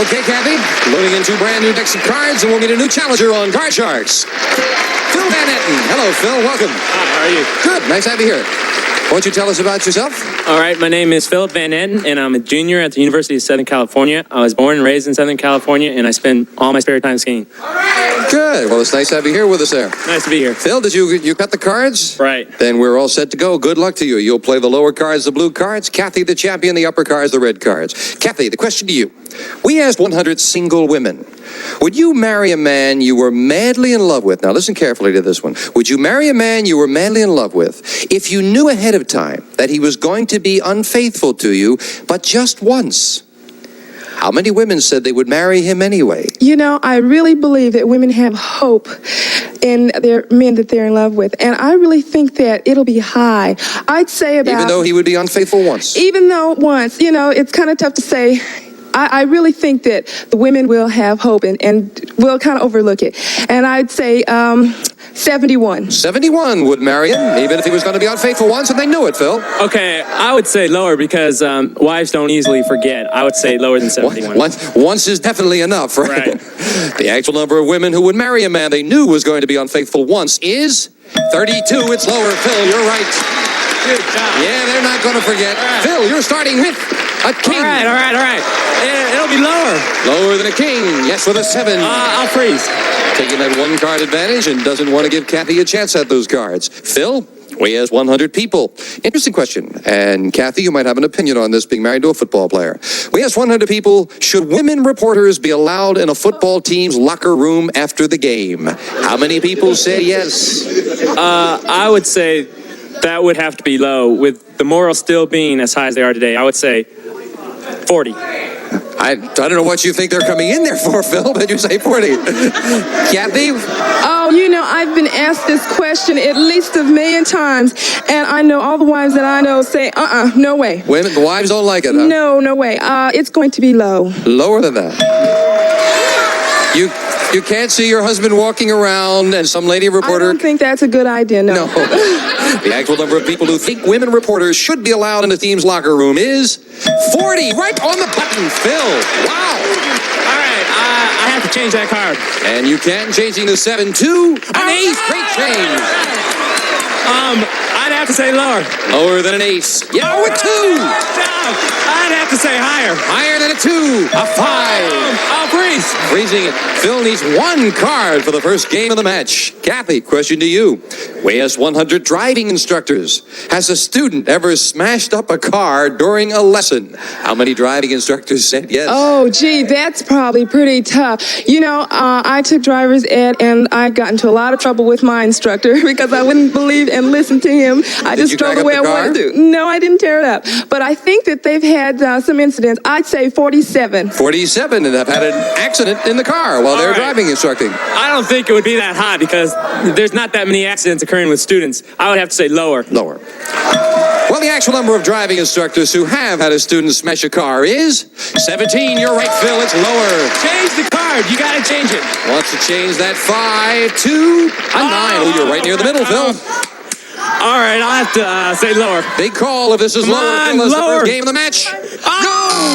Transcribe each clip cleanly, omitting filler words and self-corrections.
Okay, Kathy, loading in two brand new decks of cards, and we'll meet a new challenger on Card Sharks. Phil Van Etten. Hello, Phil. Welcome. Hi, how are you? Good. Nice to have you here. Why don't you tell us about yourself? All right, my name is Philip Van Etten, and I'm a junior at the University of Southern California. I was born and raised in Southern California, and I spend all my spare time skiing. Good. Well, it's nice to have you here with us there. Nice to be here. Phil, did you cut the cards? Right. Then we're all set to go. Good luck to you. You'll play the lower cards, the blue cards. Kathy, the champion, the upper cards, the red cards. Kathy, the question to you. We asked 100 single women, would you marry a man you were madly in love with? Now, listen carefully to this one. Would you marry a man you were madly in love with if you knew ahead of time that he was going to be unfaithful to you, but just once? How many women said they would marry him anyway? You know, I really believe that women have hope in their men that they're in love with. And I really think that it'll be high. I'd say about... Even though he would be unfaithful once? Even though once. You know, it's kind of tough to say. I really think that the women will have hope and will kind of overlook it. And I'd say 71. 71 would marry him, even if he was going to be unfaithful once, and they knew it, Phil. Okay, I would say lower because wives don't easily forget. I would say lower than 71. Once is definitely enough, right? The actual number of women who would marry a man they knew was going to be unfaithful once is 32. It's lower, Phil. You're right. Good job. Yeah, they're not going to forget. Right. Phil, you're starting with a king. All right. It'll be lower. Lower than a king. Yes, with a 7. I'll freeze. Taking that one card advantage and doesn't want to give Kathy a chance at those cards. Phil, we asked 100 people. Interesting question. And Kathy, you might have an opinion on this, being married to a football player. We asked 100 people, should women reporters be allowed in a football team's locker room after the game? How many people said yes? I would say that would have to be low, with the morals still being as high as they are today. I would say 40. I don't know what you think they're coming in there for, Phil, but you say 40. Kathy? Oh, you know, I've been asked this question at least a million times, and I know all the wives that I know say, no way. Women, the wives don't like it, huh? No way. It's going to be low. Lower than that. You can't see your husband walking around and some lady reporter... I don't think that's a good idea, no. The actual number of people who think women reporters should be allowed in the team's locker room is 40. Right on the button, Phil. Wow. All right, I have to change that card. And you can, changing the 7 to an ace. Great change. I'd have to say lower. Lower than an ace. Yeah, with 2. I'd have to say higher. Higher than a 2. A 5. I'll freeze. Freezing it. Phil needs one card for the first game of the match. Kathy, question to you. We asked 100 driving instructors. Has a student ever smashed up a car during a lesson? How many driving instructors said yes? Oh, gee, that's probably pretty tough. You know, I took driver's ed, and I got into a lot of trouble with my instructor because I wouldn't believe and listen to him. I just drove the way I wanted to. No, I didn't tear it up. But I think that they've had some incidents. I'd say 47. 47, and have had an accident in the car while they're driving instructing. I don't think it would be that high because there's not that many accidents occurring with students. I would have to say lower. Lower. Well, the actual number of driving instructors who have had a student smash a car is 17. You're right, Phil. It's lower. Change the card. You got to change it. Wants to change that 5 to a 9. Oh, you're right near the middle, Phil. All right, I'll have to say lower. Big call if this is lower. Phil, is the first game of the match. No,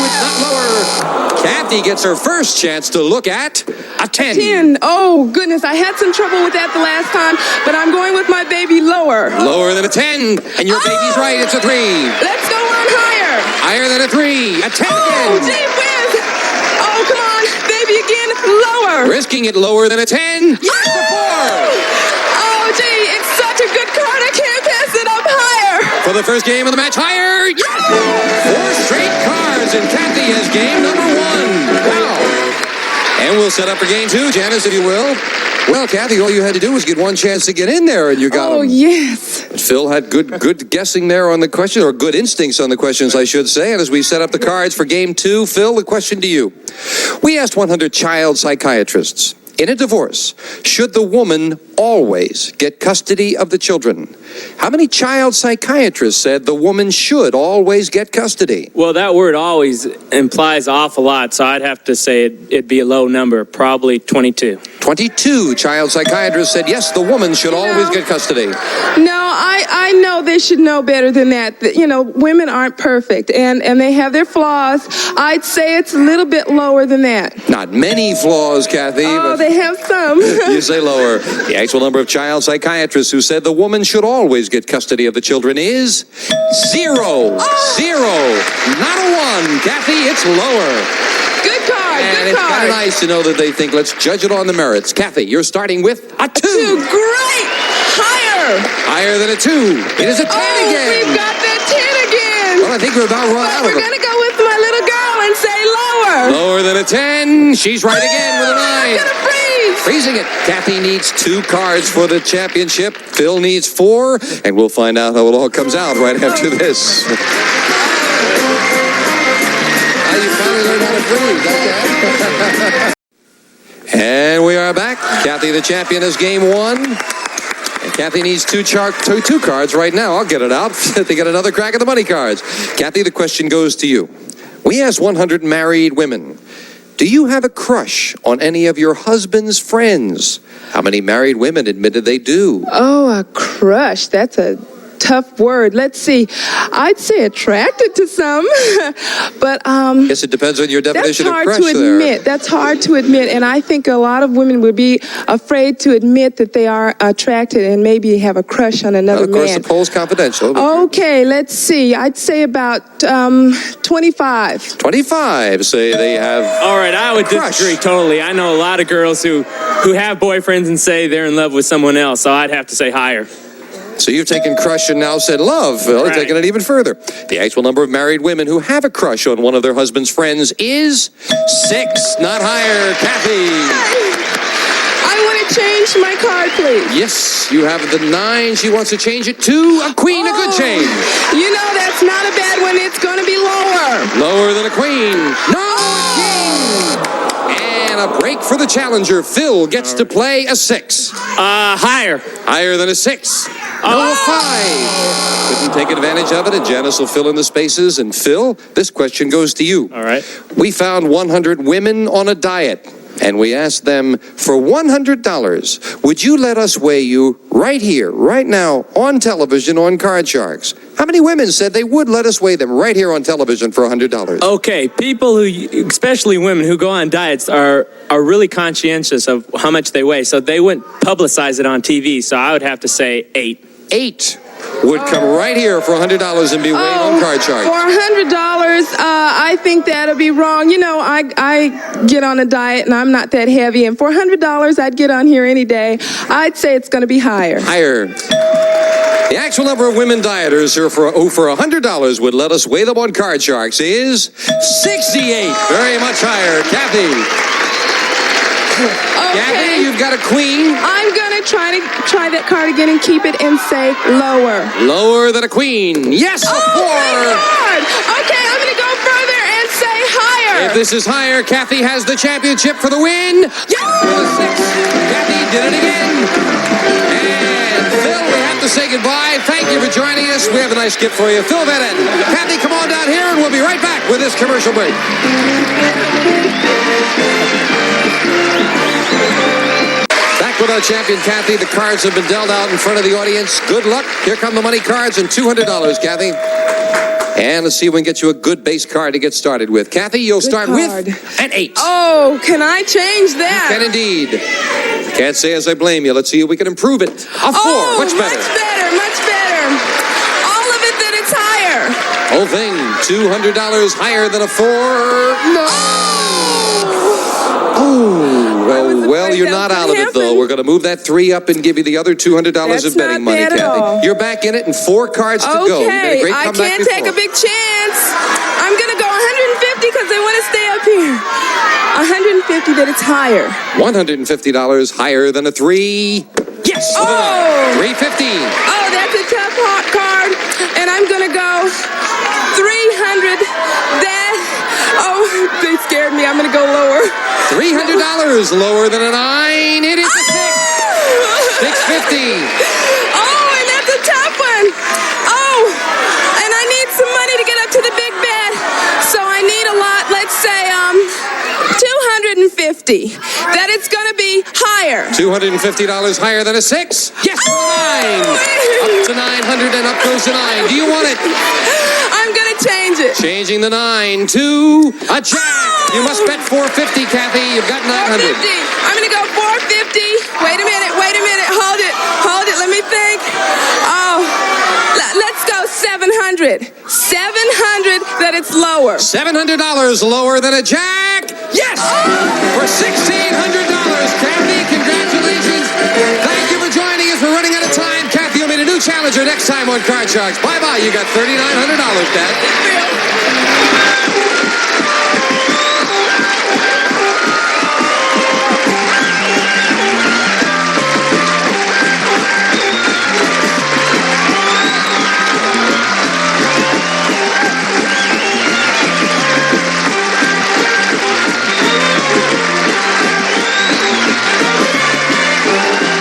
it's not lower. Kathy gets her first chance to look at a 10. 10. Oh, goodness. I had some trouble with that the last time, but I'm going with my baby lower. Lower than a 10. And your baby's right. It's a 3. Let's go on higher. Higher than a 3. A 10 again. Oh, gee whiz. Oh, come on. Baby again. Lower. Risking it lower than a 10. Yes, a 4. Oh, gee. It's such a good card. I can't pass it up higher. For the first game of the match, higher. Yes. 4 straight cards, and Kathy has game number 1. Wow. And we'll set up for game 2, Janice, if you will. Well, Kathy, all you had to do was get one chance to get in there, and you got him. Oh, yes. Phil had good guessing there on the question, or good instincts on the questions, I should say. And as we set up the cards for game 2, Phil, the question to you. We asked 100 child psychiatrists, In a divorce, should the woman always get custody of the children? How many child psychiatrists said the woman should always get custody? Well, that word always implies an awful lot, so I'd have to say it'd be a low number, probably 22. 22 child psychiatrists said yes, the woman should always get custody. No, I know they should know better than that. You know, women aren't perfect, and they have their flaws. I'd say it's a little bit lower than that. Not many flaws, Kathy. Oh, but they have some. you say lower. The actual number of child psychiatrists who said the woman should always get custody of the children is 0. 0. Not a 1. Kathy, it's lower. Good card, And good it's card. kind of nice to know that they think, let's judge it on the merits. Kathy, you're starting with a 2. 2, great. Higher. Higher than a 2. It is a 10 again. We've got that 10 again. Well, I think we're about run out But of we're it. going to go with my little girl and say lower. Lower than a 10. She's right again with a 9. I'm going to freeze. Freezing it. Kathy needs 2 cards for the championship. Phil needs 4, and we'll find out how it all comes out right after this. You finally learned how to freeze, okay? And we are back. Kathy, the champion, is game 1. And Kathy needs two cards right now. I'll get it out to get another crack at the money cards. Kathy, the question goes to you. We asked 100 married women, do you have a crush on any of your husband's friends? How many married women admitted they do? Oh, a crush. That's a tough word. Let's see. I'd say attracted to some, but Guess it depends on your definition of that's crush hard to admit. there. That's hard to admit, and I think a lot of women would be afraid to admit that they are attracted and maybe have a crush on another Well, of course, man. the poll's confidential. Okay, let's see. I'd say about 25. 25 say they have. All right, I would Crush. disagree totally. I know a lot of girls who have boyfriends and say they're in love with someone else, so I'd have to say higher. So you've taken crush and now said love. Phil, Right. taking it even further. The actual number of married women who have a crush on one of their husband's friends is 6, not higher. Kathy. I want to change my card, please. Yes, you have the 9. She wants to change it to a queen, a good change. You know, that's not a bad one. It's going to be lower. Lower than a queen. No, king. And a break for the challenger. Phil gets to play a 6. Higher. Higher than a 6. No, a 5. Couldn't take advantage of it, and Janice will fill in the spaces. And Phil, this question goes to you. All right. We found 100 women on a diet, and we asked them, for $100, would you let us weigh you right here, right now, on television on Card Sharks? How many women said they would let us weigh them right here on television for $100? Okay, people who, especially women who go on diets, are really conscientious of how much they weigh, so they wouldn't publicize it on TV, so I would have to say 8. 8 would come right here for $100 and be weighed on Card Sharks. For $100, I think that'll be wrong. You know, I get on a diet and I'm not that heavy, and for $100, I'd get on here any day. I'd say it's going to be higher. Higher. The actual number of women dieters who for $100 would let us weigh them on Card Sharks is 68. Very much higher. Kathy. Kathy, Okay. you've got a queen. I'm going to try that card again and keep it and say lower. Lower than a queen. Yes, a 4. Thank God. Okay, I'm going to go further and say higher. If this is higher, Kathy has the championship for the win. Yes! With a 6. Kathy did it again. And Phil, we have to say goodbye. Thank you for joining us. We have a nice gift for you. Phil Bennett. Kathy, come on down here, and we'll be right back with this commercial break. Back with our champion, Kathy. The cards have been dealt out in front of the audience. Good luck. Here come the money cards and $200, Kathy. And let's see if we can get you a good base card to get started with. Kathy, you'll start card. with an 8. Oh, can I change that? Can indeed. Can't say as I blame you. Let's see if we can improve it. A 4. Oh, much better. Much better, much better. All of it that it's higher. Whole thing, $200 higher than a 4. No. Oh, well, you're not out of it, though. We're going to move that 3 up and give you the other $200 of betting money, not bad at all. Kathy. You're back in it and 4 cards to go. You made a great I comeback can't take before. a big chance. I'm going to go 150 because they want to stay up here. 150 that it's higher. $150 higher than a 3. Yes! Oh! 350. Oh, that's a tough hot card. And I'm going to go 300. Oh, they scared me. I'm going to go lower. $300 lower than a 9. 15. It is a 6. 650. Oh, and that's a tough one. Oh, and I need some money to get up to the big bet. So I need a lot, let's say, 250. That it's going to be higher. $250 higher than a 6. Yes, 9. Up to 900 and up goes the 9. Do you want it? I'm going to change it. Changing the 9 to a jack. You must bet 450, Kathy. You've got 900. 450. I'm going to go 450. Wait a minute. Hold it. Let me think. Oh, let's go 700. 700 that it's lower. $700 lower than a jack. Yes! For $1,600. Kathy, congratulations. Thank you for joining us. We're running out of time. Kathy will meet a new challenger next time on Card Sharks. Bye-bye. You got $3,900, Dad.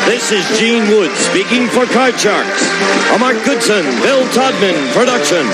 This is Gene Wood speaking for Card Sharks. A Mark Goodson, Bill Todman production.